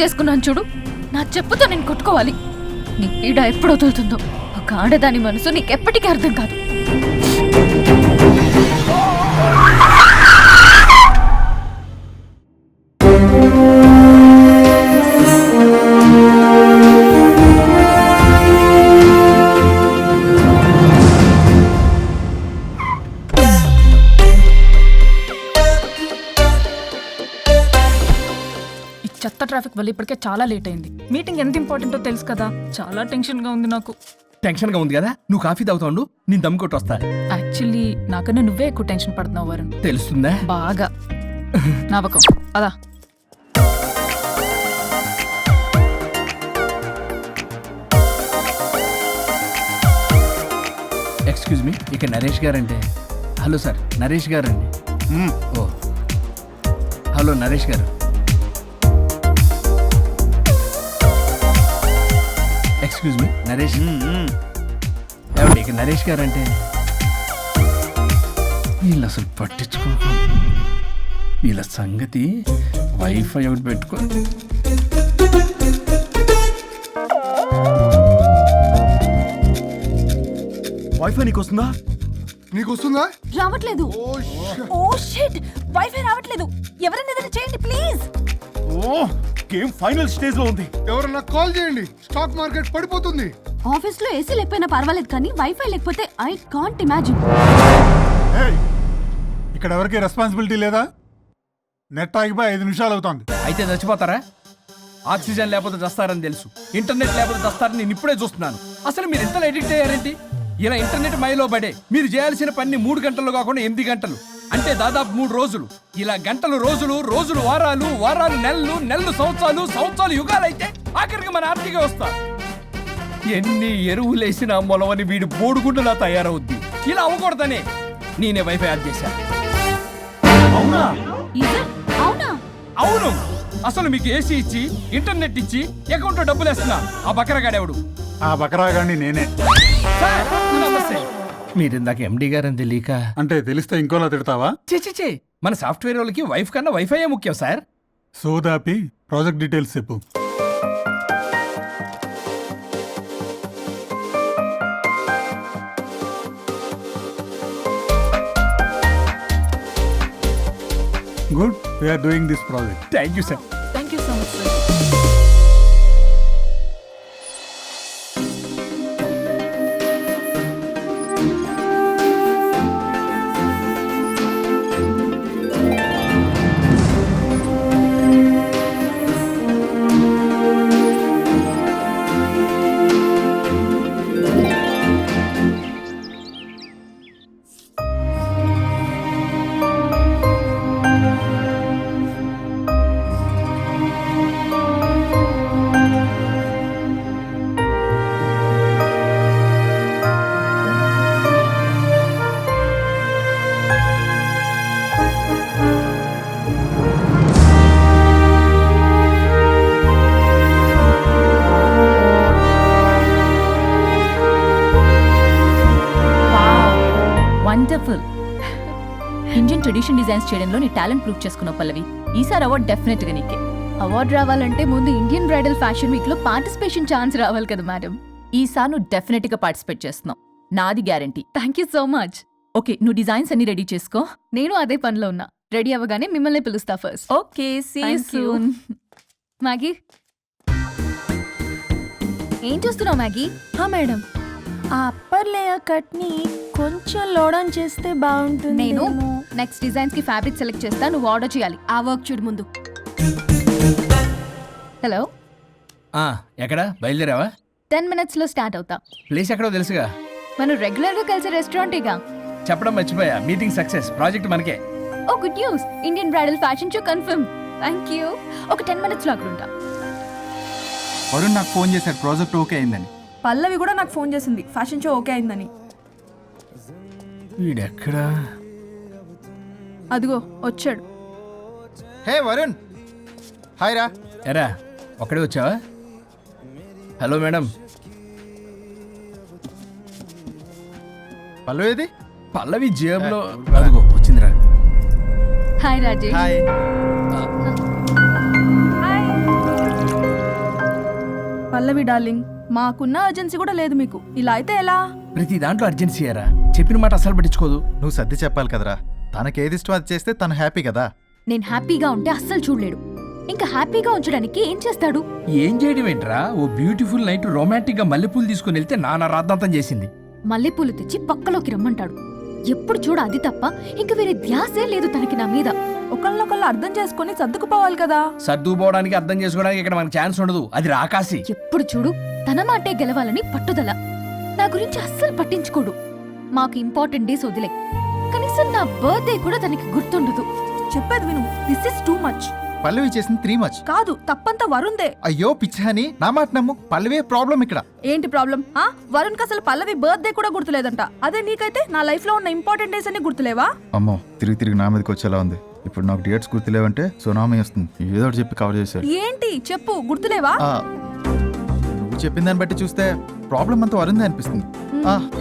చేసుకున్నాను చూడు, నా చెప్పుతో నేను కొట్టుకోవాలి. నీ పీడ ఎప్పుడు వదులుతుందో, ఒక ఆడదాని మనసు నీకెప్పటికీ అర్థం కాదు. చెత్త ట్రాఫిక్ వల్ల ఇప్పటికే చాలా లేట్ అయింది. మీటింగ్ ఎంత ఇంపార్టెంటో తెలుసు కదా, చాలా టెన్షన్ గా ఉంది నాకు. టెన్షన్ గా ఉంది కదా, నువ్వు కాఫీ తాగుతావు, నేను దమ్ కొట్టి వస్తా. యాక్చువల్లీ నాకన్నా నువ్వే ఎక్కువ టెన్షన్ పడుతున్నావు వరుణ్. తెలుస్తుందా? బాగా నవ్వకం అదా. ఎక్స్క్యూజ్ మీ, ఇక Naresh guarantee. Hello sir, Naresh గారండి. ఓ హలో నరేష్ గారు. Excuse me Naresh. ఏమండి, ఇక నరేష్ గారంటే. వీళ్ళు అసలు పట్టించుకోక వీళ్ళ సంగతి. వైఫై ఒకటి పెట్టుకో. వైఫై నీకు వస్తుందా? నీకు వస్తుందా? రావట్లేదు. ఓ షిట్, వైఫై రావట్లేదు. ఎవరైనా ఏదైనా చేయండి ప్లీజ్. ఓ గేమ్ ఫైనల్ స్టేజ్ లో ఉంది. ఎవరన్నా కాల్ చేయండి, స్టాక్ మార్కెట్ పడిపోతుంది. ఆఫీస్ లో ఏసీ లేకపోయినా పర్వాలేదు, కానీ వైఫై లేకపోతే ఐ కాంట్ ఇమాజిన్. ఇక్కడ ఎవరికి రెస్పాన్సిబిలిటీ లేదా? నెట్ ఆగిపోయి 5 నిమిషాలు అవుతుంది. అయితే చచ్చిపోతారా? ఆక్సిజన్ లేకపోతే చస్తారని తెలుసు, ఇంటర్నెట్ లేకపోతే చస్తారని నేను ఇప్పుడే చూస్తున్నాను. అసలు మీరు ఎంత ఎడిక్ట్ అయ్యారేంటి? ఇలా ఇంటర్నెట్ మైలో పడే మీరు చేయాల్సిన పని 3 గంటలు కాకుండా 8 గంటలు, అంటే దాదాపు 3 రోజులు. ఇలా గంటలు రోజులు, రోజులు వారాలు, వారాలు నెలలు, నెలలు సంవత్సరాలు, సంవత్సరాలు యుగాలైతే ఆఖరికి మన ఆర్థిక వ్యవస్థ ఎన్ని ఎరువులేసినా మొలవని వీడి బోడుగుండులా తయారవుద్ది. ఇలా అవ్వకూడదనే నేనే వైఫై ఆన్ చేశాను. అవునా? అవునా? అవును. అసలు మీకు ఏసీ ఇచ్చి, ఇంటర్నెట్ ఇచ్చి, అకౌంట్లో డబ్బులు వేస్తున్నా ఆ బకరగాడెవడు? ఆ బకరాగాన్ని నేనే. మీరు ఇందాక ఎండి గారని తెలియక. అంటే తెలిస్తే ఇంకోలా తిడతావా? చే మన సాఫ్ట్వేర్ వాళ్ళకి వైఫ్ కన్నా వైఫై ముఖ్యం సార్. సోదాపి ప్రాజెక్ట్ డీటెయిల్స్ చెప్పు. Good, we are doing this project. Thank you sir. Thank you so much sir. Wonderful. Indian tradition designs చేయడంలో నీ టాలెంట్ ప్రూవ్ చేసుకున్నావు పల్లవి. ఈసారి అవార్డు డెఫినెట్ గా నీకే. అవార్డు రావాలంటే ముందు ఇండియన్ బ్రైడల్ ఫ్యాషన్ వీక్ లో పార్టిసిపేషన్ ఛాన్స్ రావాలి కదా మేడం. ఈసారి నువ్వు డెఫినెట్ గా పార్టిసిపేట్ చేస్తున్నావు, నాది guarantee. Thank you so much. Okay, నువ్వు డిజైన్స్ అన్ని రెడీ చేసుకో, నేను అదే పనిలో ఉన్నా. రెడీ అవ్వగానే మిమ్మల్ని పిలుస్తా first. Okay, see you soon. Maggie, ఏం చూస్తున్నావు మ్యాగీ? మేడం, ఆ అప్పర్ లేయర్ కట్ ని కొంచెం లోడౌన్ చేస్తే బాగుంటుంది. నేను నెక్స్ట్ డిజైన్స్ కి ఫ్యాబ్రిక్ సెలెక్ట్ చేస్తా, నువ్వు ఆర్డర్ చేయాలి. ఆ వర్క్ చూడు ముందు. హలో, ఎక్కడ బయలుదేరావా? 10 minutes లో స్టార్ట్ అవుతా. ప్లేస్ ఎక్కడో తెలుసుగా, మనం రెగ్యులర్ గా కలిసే రెస్టారెంటేగా. చెప్పడం మర్చిపోయా, మీటింగ్ సక్సెస్, ప్రాజెక్ట్ మనకే. Oh good news, Indian bridal fashion show confirm. Thank you. ఒక 10 minutes లో అక్కడ ఉంటా. వరుణ్ నాకు ఫోన్ చేశాడు, ప్రాజెక్ట్ ఓకే అయిందని. పల్లవి కూడా నాకు ఫోన్ చేసింది, ఫ్యాషన్ షో ఓకే అయిందని. వీడెక్కడా? అదిగో వచ్చాడు. హే వరుణ్, హాయ్ రా. ఎరా ఒక్కడే వచ్చావా? Hello madam. పల్లవి ఏది? పల్లవి జేబులో. అదిగో వచ్చిందిరా. హాయ్ రాజేష్. హాయ్. పల్లవి డార్లింగ్, మాకున్న అర్జెన్సీ కూడా లేదు మీకు. ఇలా అయితే ఎలా? ప్రతి దాంట్లో అర్జెన్సీ అయ్యారా? చెప్పిన మాట అసలు పట్టించుకోదు. నువ్వు సర్ది చెప్పాలి కదరా. తనకి ఏది ఇష్టం అది చేస్తే తను హ్యాపీ కదా. నేను హ్యాపీగా ఉంటే అస్సలు చూడలేడు. ఇంకా హ్యాపీగా ఉంచడానికి ఏం చేస్తాడు? ఏం చేయడం ఏంట్రా? ఓ బ్యూటిఫుల్ నైట్ రొమాంటిక్ గా మల్లెపూలు తీసుకుని వెళ్తే నాన్న రాద్దాంతం చేసింది. మల్లెపూలు తెచ్చి పక్కలోకి రమ్మంటాడు. ఎప్పుడు చూడ అది తప్ప ఇంక వేరే ధ్యాసే లేదు తనకి నా మీద. ఒకళ్ళొకళ్ళు అర్థం చేసుకొని సర్దుకుపోవాలి కదా. సర్దుకుపోవడానికి అర్థం చేసుకోవడానికి ఇక్కడ మనకు ఛాన్స్ ఉండదు. అది రాకాసి. ఎప్పుడు చూడు తన మాటే గెలవాలని పట్టుదల. నా గురించి అస్సలు పట్టించుకోడు. మాకు ఇంపార్టెంట్ డేస్ వదిలే, కనీసం నా బర్త్డే కూడా తనకి గుర్తుండదు. చెప్పేది విను, దిస్ ఇస్ టూ మచ్. పల్లవి చేసింది 3 మచ్. కాదు, తప్పంతా వరుణ్దే. అయ్యో పిచ్చాని, నా మాట నమ్ము. పల్లవే ప్రాబ్లం ఇక్కడ. ఏంటి ప్రాబ్లం? వరుణ్కి అసలు పల్లవి బర్త్డే కూడా గుర్తులేదంట. అదే నీకైతే నా లైఫ్ లో ఉన్న ఇంపార్టెంట్ డేస్ అన్ని గుర్తులేవా? అమ్మో, తిరిగి నా మీదకి వచ్చేలా ఉంది. ఇప్పుడు నాకు డేట్స్ గుర్తులేవంటే సునామీ వస్తుంది. ఏదో ఒకటి చెప్పి కవర్ చేశారు. ఏంటి చెప్పు, గుర్తులేవా? నువ్వు చెప్పిన దాన్ని బట్టి చూస్తే ప్రాబ్లం అంతా వరుందే అనిపిస్తుంది.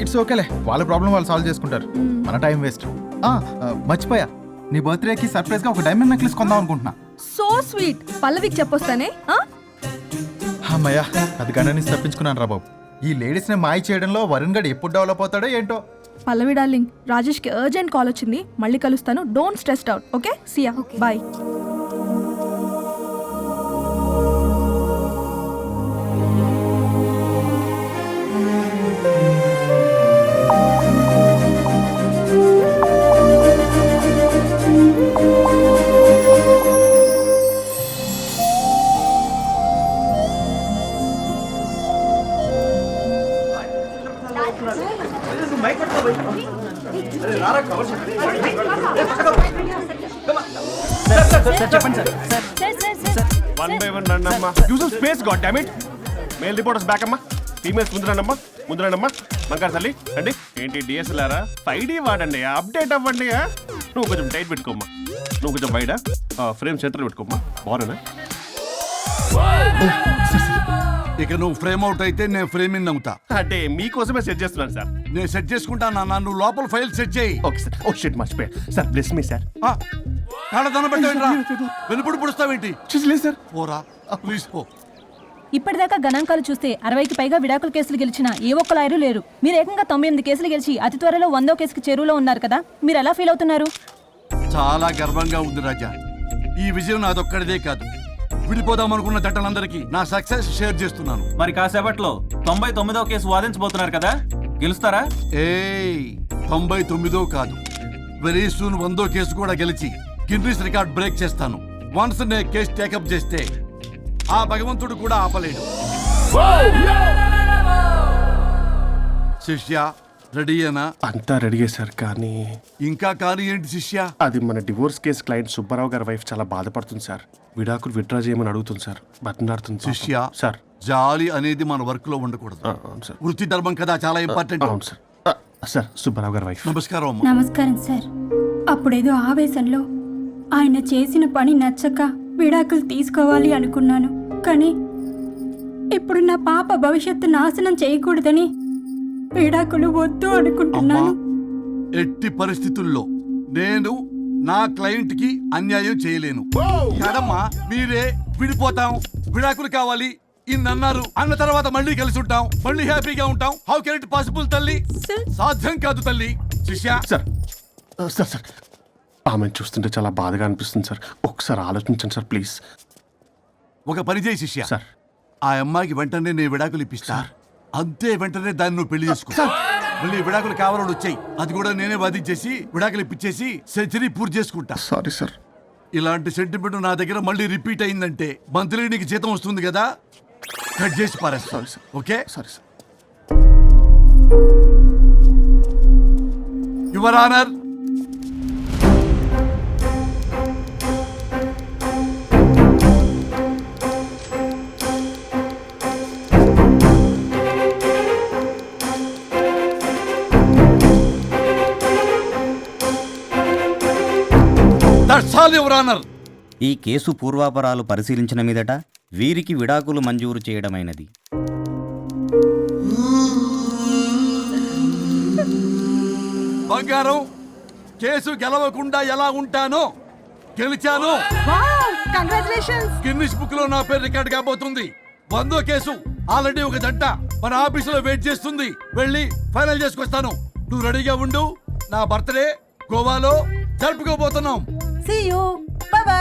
ఇట్స్ ఓకేలే, వాళ్ళ ప్రాబ్లం వాళ్ళు సాల్వ్ చేసుకుంటారు. మన టైం వేస్ట్. మర్చిపోయా, నీ బర్త్డేకి సర్ప్రైజ్ గా ఒక డైమండ్ నెక్లెస్ కొందాం అనుకుంటున్నా. So sweet. పల్లవికి చెప్పొస్తానే. అమ్మయ్యా, అది గంట నుంచి తప్పించుకున్నాను రా బాబు. ఈ లేడీస్ ని మాయ చేయడంలో వరుణ్ గడ్ ఎప్పుడు డెవలప్ అవుతాడో ఏంటో. పల్లవి డార్లింగ్, రాజేష్ కి అర్జెంట్ కాల్ వచ్చింది. మళ్ళీ కలుస్తాను. Don't stress out. Okay, see ya, bye. One by one రండమ్మా. Use space god damn it. Male reporters back అమ్మా. ఫీమేల్స్ ముందు రండమ్మా. మంకారు తల్లి రండి. ఏంటి డిఎస్ఎల్ఆరా? 5D వాడండి, అప్డేట్ అవ్వండి. నువ్వు కొంచెం టైట్ పెట్టుకోమ్మా. నువ్వు కొంచెం వైడా ఫ్రేమ్ సెంటర్ పెట్టుకోమ్మా. బాగున్నా? ఇక నువ్వు ఫ్రేమ్ అవుట్ అయితే నేను ఫ్రేమింగ్ అవుతా. అంటే మీకోసమే సెట్ చేస్తున్నాను సార్. నేను సెట్ చేసుకుంటాను. నువ్వు లోపల ఫైల్ సెట్ చేయి. Okay sir. ఓ షిట్, మర్చిపోయా సార్. Bless me sir. కాళ్ళదన పెట్టేంట్రా, వెనుపుడు పుడుస్తావేంటి? చూసలేదు సార్. పోరా ప్లీజ్ పో. ఇప్పటిదాకా గణాంకాలు చూస్తే 60కి పైగా విడాకుల కేసులు గెలిచిన ఏ ఒక్క లాయరు లేరు. మీరు ఏకంగా 98 కేసులు గెలిచి అతి త్వరలో 100వ కేసుకి చెరువులో ఉన్నారు కదా. మీరు ఎలా ఫీల్ అవుతున్నారు? చాలా గర్వంగా ఉంది రాజా. ఈ విజయం నాదొక్కడిదే కాదు, విడిపోదాం అనుకున్న జంటలందరికీ నా సక్సెస్ షేర్ చేస్తున్నాను. మరి కాసేపట్లో 99వ కేసు వాదించబోతున్నారు కదా, గెలుస్తారా? 99వ కాదు, వెరీ సూన్ 100వ కేసు కూడా గెలిచి గిన్నిస్ రికార్డ్ బ్రేక్ చేస్తాను. వన్స్ నే కేసు టేకప్ చేస్తే ఆ భగవంతుడు కూడా ఆపలేడు. శిష్య రెడీయేనా? అంతా రెడీయే సార్. కానీ ఇంకా కానీ ఏంటి శిష్య? అది మన డివోర్స్ కేసు క్లయింట్ సుబ్బారావు గారి వైఫ్ చాలా బాధపడుతుంది సార్. విడాకులు విత్డ్రా చేయమని అడుగుతుంది సార్. బతినాడుతుంది శిష్య సార్. జాలి అనేది మన వర్క్ లో ఉండకూడదు. అవును సార్. వృత్తి ధర్మం కదా, చాలా ఇంపార్టెంట్. అవును సార్. సార్, సుబ్బారావు గారి వైఫ్. నమస్కారం అమ్మా. నమస్కారం సార్. అప్పుడేదో ఆవేశంలో ఆయన చేసిన పని నచ్చక విడాకులు తీసుకోవాలి అనుకున్నాను. కానీ ఇప్పుడు నా పాప భవిష్యత్తు నాశనం చేయకూడదని విడాకులు వద్దు అనుకుంటున్నాను. ఎట్టి పరిస్థితుల్లో నేను నా క్లయింట్ కి అన్యాయం చేయలేను కదమ్మా. మీరే విడిపోతాం, విడాకులు కావాలి ఇన్నన్నారు అన్న తర్వాత మళ్ళీ కలిసి ఉంటాం, మళ్ళీ హ్యాపీగా ఉంటాం. హౌ కెన్ ఇట్ పాసిబుల్ తల్లి? సాధ్యం కాదు తల్లి. శిష్య సార్ సార్ సార్ ఆమెను చూస్తుంటే చాలా బాధగా అనిపిస్తుంది సార్. ఒకసారి ఆలోచించండి సార్ ప్లీజ్. ఒక పని చేయి శిష్య, సార్ ఆ అమ్మాయికి వెంటనే నేను విడాకులు ఇప్పిస్తా. అంతే, వెంటనే దాన్ని నువ్వు పెళ్లి చేసుకో. మళ్ళీ విడాకులు కావాలని వచ్చాయి, అది కూడా నేనే వాదించేసి విడాకులు ఇప్పించేసి సెంచరీ పూర్తి చేసుకుంటా. Sorry sir. ఇలాంటి సెంటిమెంట్ నా దగ్గర మళ్ళీ రిపీట్ అయిందంటే మంత్లీ నీకు జీతం వస్తుంది కదా, కట్ చేసి పారేస్తా. Sorry sir. Okay sorry sir. Your honour, ఈ కేసు పూర్వాపరాలు పరిశీలించిన మీదట వీరికి విడాకులు మంజూరు చేయడమైనది. బంగారం, కేసు గెలవకుండా ఎలా ఉంటానో గెలిచాను. కంగ్రాచులేషన్స్. గిన్నిస్ బుక్ లో నా పేరు రికార్డ్ కాబోతుంది. 100వ కేసు ఆల్రెడీ ఒక జంట మన ఆఫీసులో వెయిట్ చేస్తుంది. వెళ్ళి ఫైనల్ చేసుకొస్తాను. నువ్వు రెడీగా ఉండు. నా బర్త్డే గోవాలో జరుపుకోబోతున్నాం. See you.